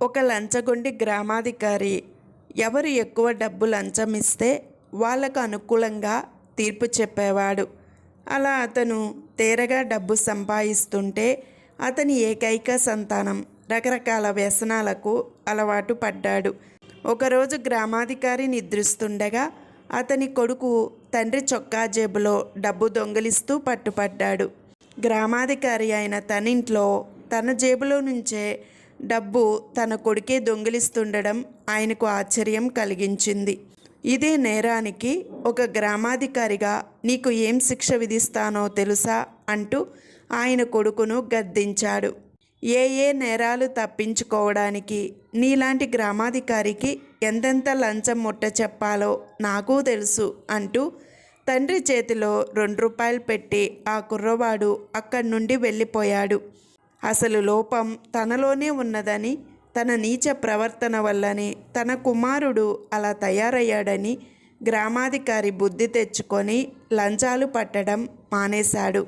ఒక లంచగొండి గ్రామాధికారి ఎవరు ఎక్కువ డబ్బు లంచం ఇస్తే వాళ్లకు అనుకూలంగా తీర్పు చెప్పేవాడు. అలా అతను తేరగా డబ్బు సంపాదిస్తుంటే అతని ఏకైక సంతానం రకరకాల వ్యసనాలకు అలవాటు పడ్డాడు. ఒకరోజు గ్రామాధికారి నిద్రిస్తుండగా అతని కొడుకు తండ్రి చొక్కా జేబులో డబ్బు దొంగిలిస్తూ పట్టుపడ్డాడు. గ్రామాధికారి అయిన తనింట్లో తన జేబులో నుంచే డబ్బు తన కొడుకే దొంగిలిస్తుండడం ఆయనకు ఆశ్చర్యం కలిగించింది. ఇదే నేరానికి ఒక గ్రామాధికారిగా నీకు ఏం శిక్ష విధిస్తానో తెలుసా అంటూ ఆయన కొడుకును గద్దించాడు. ఏ నేరాలు తప్పించుకోవడానికి నీలాంటి గ్రామాధికారికి ఎంతెంత లంచం ముట్ట చెప్పాలో నాకు తెలుసు అంటూ తండ్రి చేతిలో 2 రూపాయలు పెట్టి ఆ కుర్రవాడు అక్కడి నుండి వెళ్ళిపోయాడు. అసలు లోపం తనలోనే ఉన్నదని, తన నీచ ప్రవర్తన వల్లనే తన కుమారుడు అలా తయారయ్యాడని గ్రామాధికారి బుద్ధి తెచ్చుకొని లంచాలు పట్టడం మానేశాడు.